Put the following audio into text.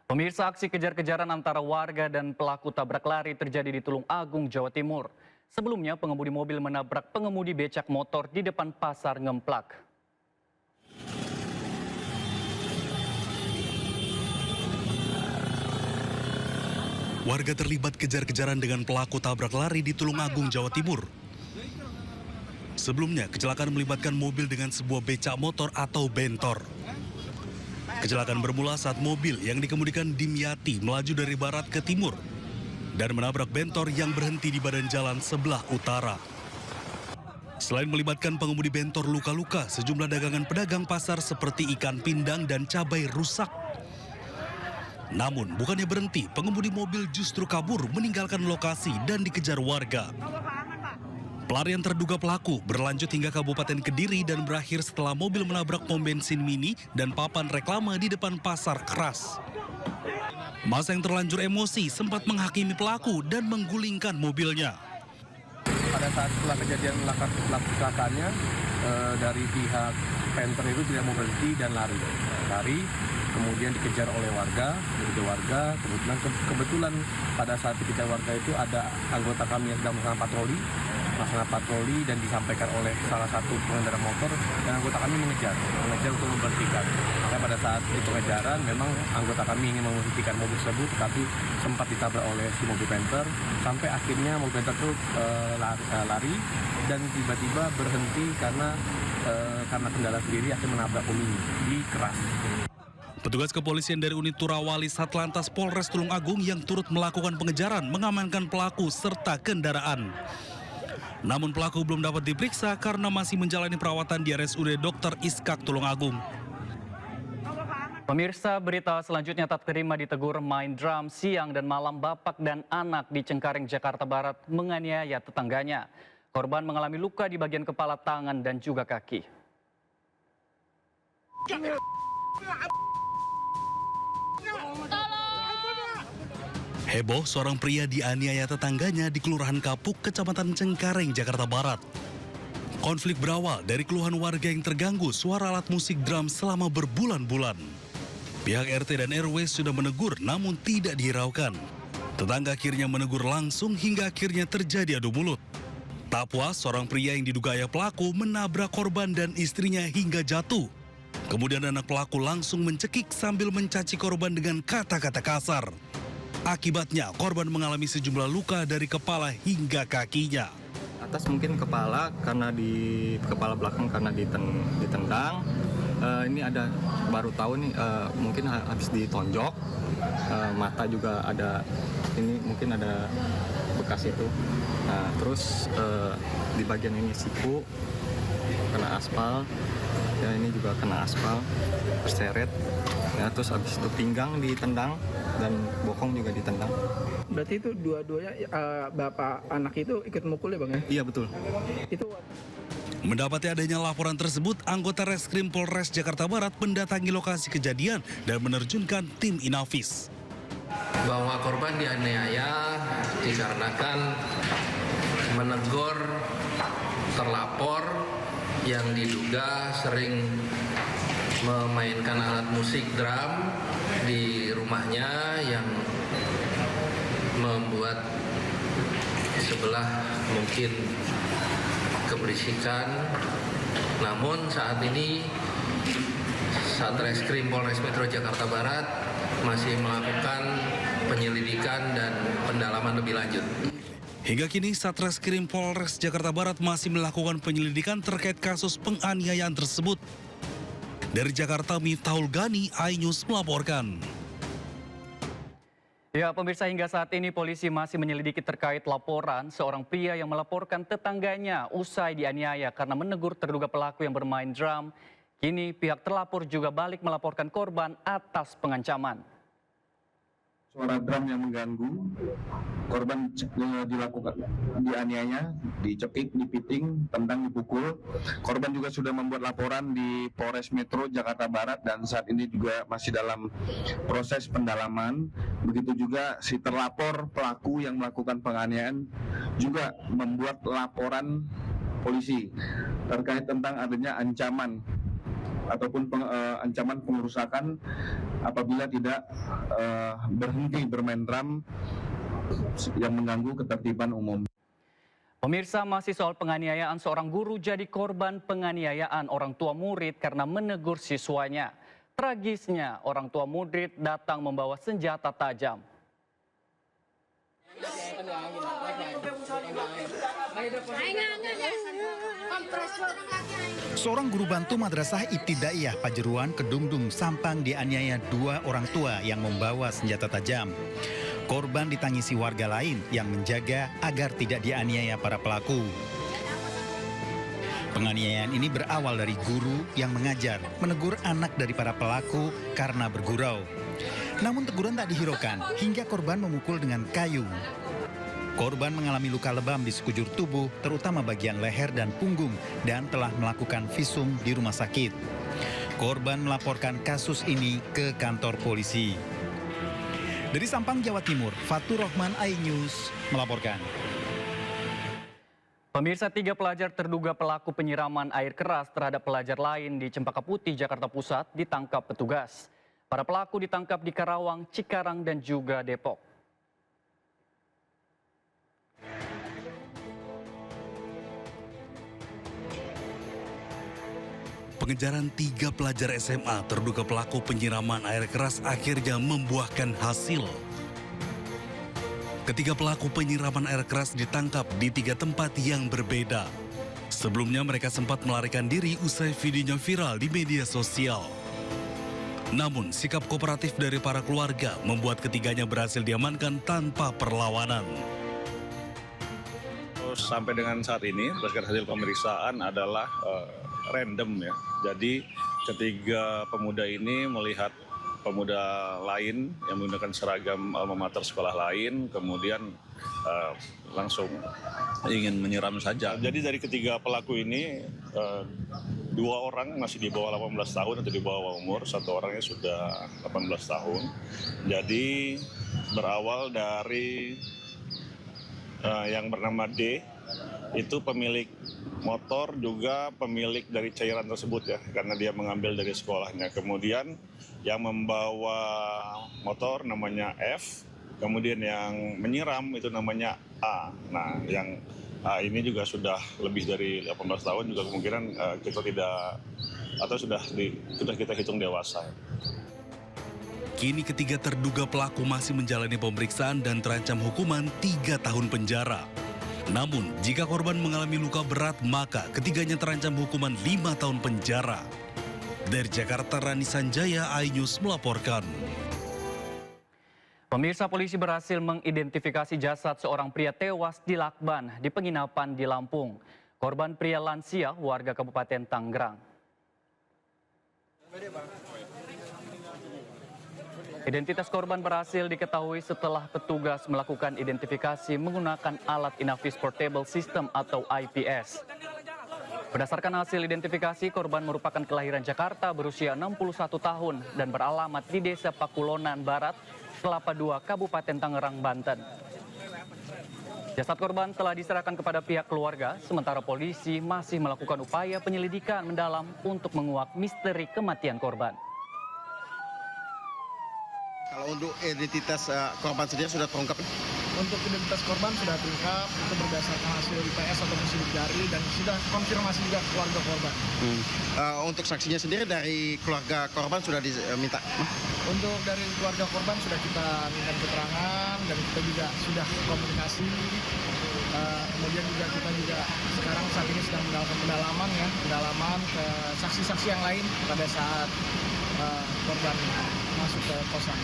Pemirsa, aksi kejar-kejaran antara warga dan pelaku tabrak lari terjadi di Tulung Agung, Jawa Timur. Sebelumnya, pengemudi mobil menabrak pengemudi becak motor di depan pasar Ngemplak. Warga terlibat kejar-kejaran dengan pelaku tabrak lari di Tulung Agung, Jawa Timur. Sebelumnya, kecelakaan melibatkan mobil dengan sebuah becak motor atau bentor. Kecelakaan bermula saat mobil yang dikemudikan Dimyati melaju dari barat ke timur dan menabrak bentor yang berhenti di badan jalan sebelah utara. Selain melibatkan pengemudi bentor luka-luka, sejumlah dagangan pedagang pasar seperti ikan pindang dan cabai rusak. Namun, bukannya berhenti, pengemudi mobil justru kabur meninggalkan lokasi dan dikejar warga. Pelarian terduga pelaku berlanjut hingga Kabupaten Kediri dan berakhir setelah mobil menabrak pom bensin mini dan papan reklame di depan pasar keras. Masa yang terlanjur emosi sempat menghakimi pelaku dan menggulingkan mobilnya. Pada saat setelah kejadian kecelakaannya, dari pihak penter itu tidak mau berhenti dan lari, kemudian dikejar oleh warga, kebetulan pada saat dikejar warga itu ada anggota kami yang sedang melaksanakan patroli dan disampaikan oleh salah satu pengendara motor dan anggota kami mengejar untuk memberhentikan. Makanya pada saat itu kejaran memang anggota kami ingin memberhentikan mobil tersebut, tapi sempat ditabrak oleh si mobil penter sampai akhirnya mobil penter itu lari dan tiba-tiba berhenti karena kendala sendiri akhirnya menabrak pemini di keras. Petugas kepolisian dari unit Turawali Satlantas Polres Tulung Agung yang turut melakukan pengejaran mengamankan pelaku serta kendaraan. Namun pelaku belum dapat diperiksa karena masih menjalani perawatan di RSUD Dr. Iskak Tulung Agung. Pemirsa, berita selanjutnya tak terima ditegur main drum siang dan malam bapak dan anak di Cengkareng, Jakarta Barat menganiaya tetangganya. Korban mengalami luka di bagian kepala, tangan, dan juga kaki. Heboh, seorang pria dianiaya tetangganya di Kelurahan Kapuk, Kecamatan Cengkareng, Jakarta Barat. Konflik berawal dari keluhan warga yang terganggu suara alat musik drum selama berbulan-bulan. Pihak RT dan RW sudah menegur namun tidak dihiraukan. Tetangga akhirnya menegur langsung hingga akhirnya terjadi adu mulut. Tak puas, seorang pria yang diduga ayah pelaku menabrak korban dan istrinya hingga jatuh. Kemudian anak pelaku langsung mencekik sambil mencaci korban dengan kata-kata kasar. Akibatnya, korban mengalami sejumlah luka dari kepala hingga kakinya. Atas mungkin kepala, karena di kepala belakang karena ditendang. Ini ada baru tahu nih, mungkin habis ditonjok. Mata juga ada, ini mungkin ada bekas itu. Nah, terus di bagian ini siku kena aspal. Ya, ini juga kena aspal, terseret. Ya, terus habis itu pinggang ditendang dan bokong juga ditendang. Berarti itu dua-duanya bapak anak itu ikut mukul ya Bang ya? Iya betul. Itu Mendapati adanya laporan tersebut, anggota Reskrim Polres Jakarta Barat mendatangi lokasi kejadian dan menerjunkan tim Inavis. Bahwa korban dianiaya dikarenakan menegur terlapor yang diduga sering memainkan alat musik drum di rumahnya yang membuat sebelah mungkin keberisikan. Namun saat ini Satreskrim Polres Metro Jakarta Barat masih melakukan penyelidikan dan pendalaman lebih lanjut. Hingga kini, Satreskrim Polres Jakarta Barat masih melakukan penyelidikan terkait kasus penganiayaan tersebut. Dari Jakarta, Miftahul Gani, iNews melaporkan. Ya, pemirsa, hingga saat ini polisi masih menyelidiki terkait laporan seorang pria yang melaporkan tetangganya usai dianiaya karena menegur terduga pelaku yang bermain drum. Kini pihak terlapor juga balik melaporkan korban atas pengancaman. Suara drum yang mengganggu, korban dilakukan dianiaya, dicekik, dipiting, tendang, dipukul. Korban juga sudah membuat laporan di Polres Metro Jakarta Barat dan saat ini juga masih dalam proses pendalaman. Begitu juga si terlapor pelaku yang melakukan penganiayaan juga membuat laporan polisi terkait tentang adanya ancaman ataupun ancaman pengerusakan apabila tidak berhenti bermain drum yang mengganggu ketertiban umum. Pemirsa, masih soal penganiayaan, seorang guru jadi korban penganiayaan orang tua murid karena menegur siswanya. Tragisnya, orang tua murid datang membawa senjata tajam. Seorang guru bantu Madrasah Ibtidaiyah Pajruan Kedungdung Sampang dianiaya 2 orang tua yang membawa senjata tajam. Korban ditangisi warga lain yang menjaga agar tidak dianiaya para pelaku. Penganiayaan ini berawal dari guru yang mengajar, menegur anak dari para pelaku karena bergurau. Namun teguran tak dihiraukan hingga korban memukul dengan kayu. Korban mengalami luka lebam di sekujur tubuh, terutama bagian leher dan punggung, dan telah melakukan visum di rumah sakit. Korban melaporkan kasus ini ke kantor polisi. Dari Sampang, Jawa Timur, Fatur Rahman, iNews melaporkan. Pemirsa, 3 pelajar terduga pelaku penyiraman air keras terhadap pelajar lain di Cempaka Putih, Jakarta Pusat ditangkap petugas. Para pelaku ditangkap di Karawang, Cikarang, dan juga Depok. Pengejaran 3 pelajar SMA terduga pelaku penyiraman air keras akhirnya membuahkan hasil. Ketiga pelaku penyiraman air keras ditangkap di 3 tempat yang berbeda. Sebelumnya mereka sempat melarikan diri usai videonya viral di media sosial. Namun sikap kooperatif dari para keluarga membuat ketiganya berhasil diamankan tanpa perlawanan. Sampai dengan saat ini berdasarkan hasil pemeriksaan adalah random ya. Jadi ketiga pemuda ini melihat pemuda lain yang menggunakan seragam alma mater sekolah lain, kemudian langsung ingin menyiram saja. Jadi dari ketiga pelaku ini 2 orang masih di bawah 18 tahun atau di bawah umur, 1 orangnya sudah 18 tahun. Jadi berawal dari yang bernama D, itu pemilik motor juga pemilik dari cairan tersebut ya, karena dia mengambil dari sekolahnya. Kemudian yang membawa motor namanya F, kemudian yang menyiram itu namanya A. Nah, yang A ini juga sudah lebih dari 18 tahun, juga kemungkinan kita tidak, atau sudah kita hitung dewasa. Kini ketiga terduga pelaku masih menjalani pemeriksaan dan terancam hukuman 3 tahun penjara. Namun, jika korban mengalami luka berat, maka ketiganya terancam hukuman 5 tahun penjara. Dari Jakarta, Rani Sanjaya, iNews melaporkan. Pemirsa, polisi berhasil mengidentifikasi jasad seorang pria tewas di Lakban di penginapan di Lampung. Korban pria lansia warga Kabupaten Tangerang. Identitas korban berhasil diketahui setelah petugas melakukan identifikasi menggunakan alat Inavis Portable System atau IPS. Berdasarkan hasil identifikasi, korban merupakan kelahiran Jakarta, berusia 61 tahun dan beralamat di Desa Pakulonan Barat, Kelapa II, Kabupaten Tangerang, Banten. Jasad korban telah diserahkan kepada pihak keluarga, sementara polisi masih melakukan upaya penyelidikan mendalam untuk menguak misteri kematian korban. Kalau untuk identitas korban sendiri sudah terungkap? Untuk identitas korban sudah terungkap, itu berdasarkan hasil IPS atau sidik jari dan sudah konfirmasi juga ke keluarga korban. Untuk saksinya sendiri dari keluarga korban sudah diminta? Untuk dari keluarga korban sudah kita minta keterangan dan kita juga sudah komunikasi. Kemudian juga kita juga sekarang saat ini sedang melakukan pendalaman ke saksi-saksi yang lain pada saat korban masuk ke kosan.